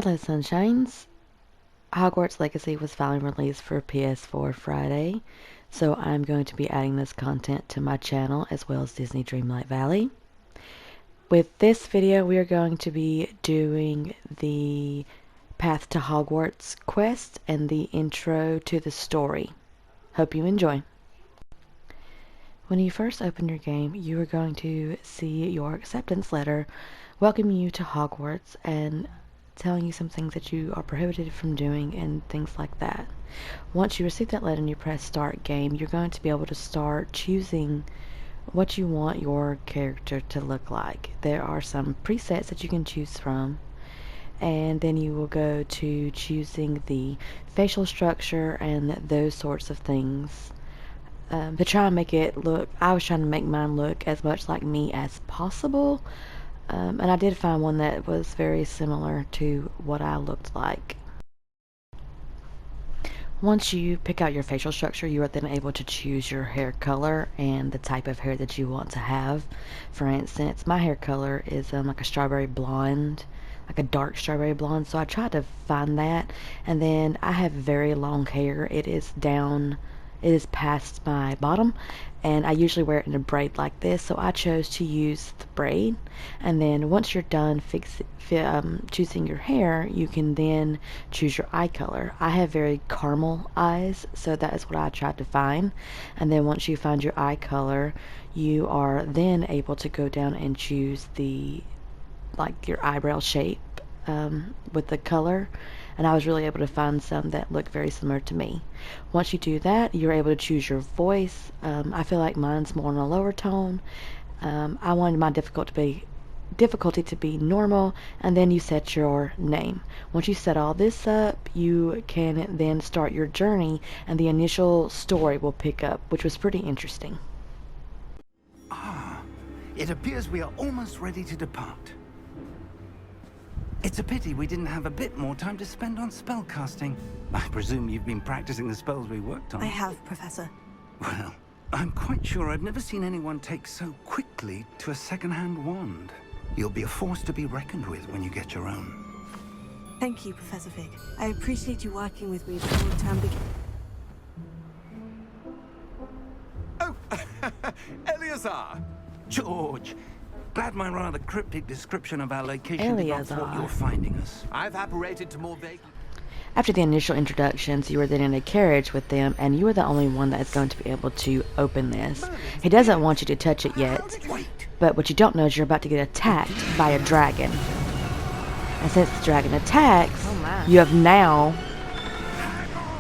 Hello Sunshines! Hogwarts Legacy was finally released for PS4 Friday, so I'm going to be adding this content to my channel as well as Disney Dreamlight Valley. With this video we are going to be doing the Path to Hogwarts quest and the intro to the story. Hope you enjoy! When you first open your game, you are going to see your acceptance letter welcoming you to Hogwarts and telling you some things that you are prohibited from doing and things like that. Once you receive that letter and you press start game, you're going to be able to start choosing what you want your character to look like. There are some presets that you can choose from, and then you will go to choosing the facial structure and those sorts of things. To try and make it look, I was trying to make mine look as much like me as possible. And I did find one that was very similar to what I looked like. Once you pick out your facial structure, you are then able to choose your hair color and the type of hair that you want to have. For instance, my hair color is like a strawberry blonde, like a dark strawberry blonde, so I tried to find that. And then I have very long hair. It is past my bottom, and I usually wear it in a braid like this, so I chose to use the braid. And then once you're done choosing your hair, you can then choose your eye color. I have very caramel eyes, so that is what I tried to find. And then once you find your eye color, you are then able to go down and choose the your eyebrow shape with the color, and I was really able to find some that look very similar to me. Once you do that, you're able to choose your voice. I feel like mine's more on a lower tone. I wanted my difficulty to be normal, and then you set your name. Once you set all this up, you can then start your journey, and the initial story will pick up, which was pretty interesting. It appears we are almost ready to depart. It's a pity we didn't have a bit more time to spend on spellcasting. I presume you've been practicing the spells we worked on. I have, Professor. Well, I'm quite sure I've never seen anyone take so quickly to a second-hand wand. You'll be a force to be reckoned with when you get your own. Thank you, Professor Fig. I appreciate you working with me before the term begins. Oh, Eleazar! George! Glad my rather cryptic description of our location did not thwart your finding us. I've apparated to more vague... After the initial introductions, you are then in a carriage with them, and you are the only one that is going to be able to open this. He doesn't want you to touch it yet, but what you don't know is you're about to get attacked by a dragon. And since the dragon attacks, you have now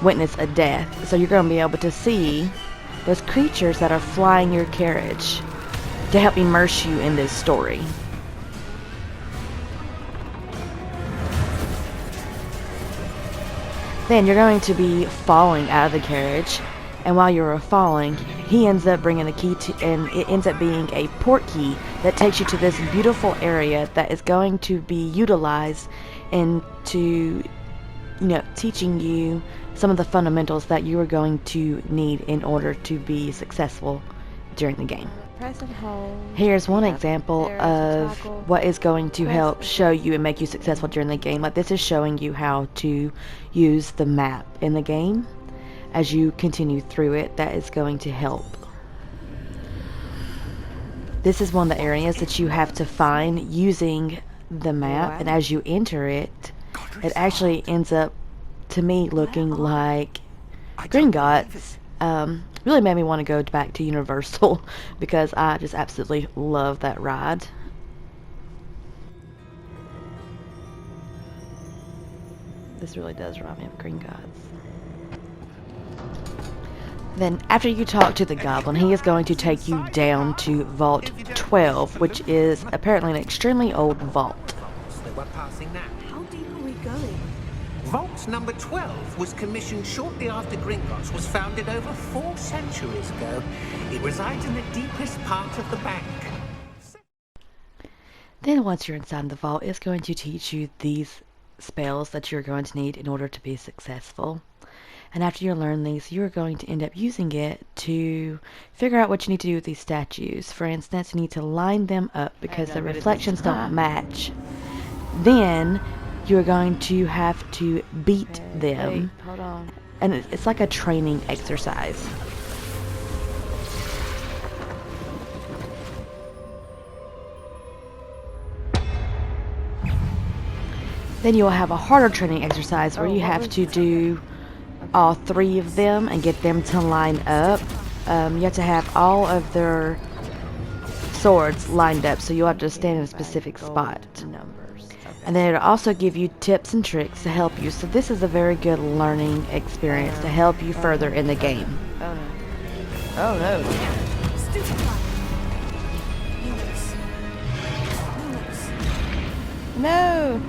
witnessed a death. So you're going to be able to see those creatures that are flying your carriage to help immerse you in this story. Then you're going to be falling out of the carriage, and while you're falling, he ends up bringing a key and it ends up being a port key that takes you to this beautiful area that is going to be utilized into, teaching you some of the fundamentals that you are going to need in order to be successful during the game. Here's one example of what is going to help show you and make you successful during the game. Like, this is showing you how to use the map in the game. As you continue through it, that is going to help. This is one of the areas that you have to find using the map, and as you enter it, it actually ends up, to me, looking like Gringotts. Really made me want to go back to Universal because I just absolutely love that ride. This really does remind me of Gringotts. Then after you talk to the goblin, he is going to take you down to Vault 12, which is apparently an extremely old vault. So we're passing that. How deep are we going? Vault number 12 was commissioned shortly after Gringotts was founded over 4 centuries ago. It resides in the deepest part of the bank. Then once you're inside the vault, it's going to teach you these spells that you're going to need in order to be successful. And after you learn these, you're going to end up using it to figure out what you need to do with these statues. For instance, you need to line them up because the reflections don't match. Then you're going to have to beat them. Wait, hold on. And it's like a training exercise. Then you'll have a harder training exercise where you have to do all 3 of them and get them to line up. You have to have all of their swords lined up, so you'll have to stand in a specific spot. Numbers. Okay. And then it'll also give you tips and tricks to help you. So this is a very good learning experience to help you further in the game. Oh no. Oh no. Stupid one. Lumos. Lumos. No.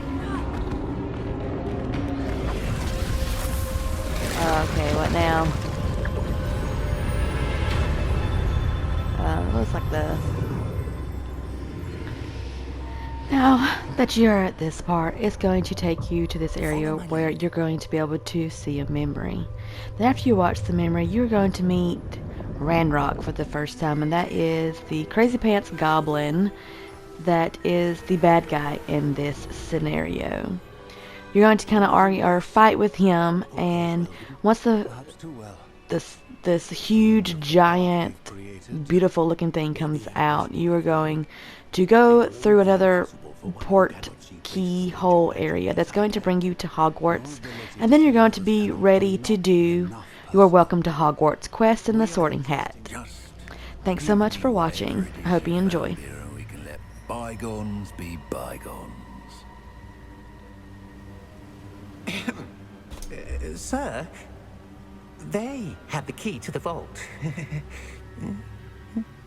Okay, what now? Looks like the... Now that you're at this part, it's going to take you to this area where you're going to be able to see a memory. Then after you watch the memory, you're going to meet Ranrock for the first time, and that is the Crazy Pants Goblin that is the bad guy in this scenario. You're going to kind of argue or fight with him, and once this huge, giant, beautiful looking thing comes out, you are going to go through another port keyhole area that's going to bring you to Hogwarts, and then you're going to be ready to do your Welcome to Hogwarts quest in the Sorting Hat. Thanks so much for watching. I hope you enjoy. We can let bygones be bygones. Sir, they had the key to the vault.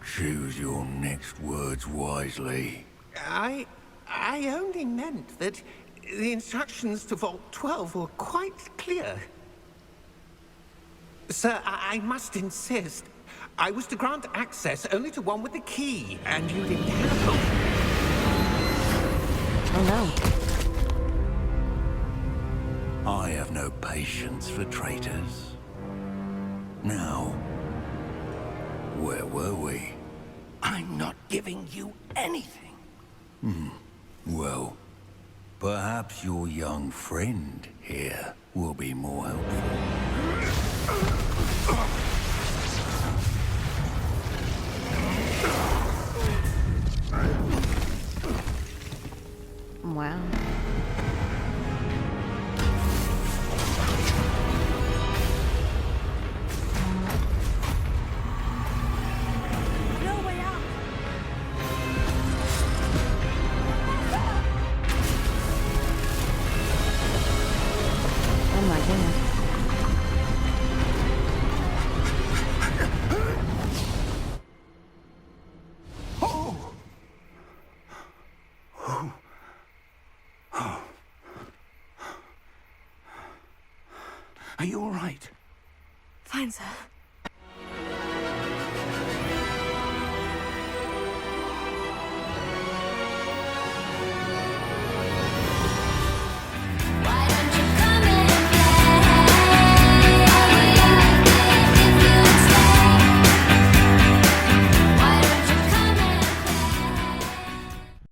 Choose your next words wisely. I only meant that the instructions to Vault 12 were quite clear. Sir, I must insist. I was to grant access only to one with the key, and you didn't have them. Oh no. I have no patience for traitors. Now, where were we? I'm not giving you anything. Well, perhaps your young friend here will be more helpful. Wow. No way out. Oh my goodness. Are you all right? Fine, sir.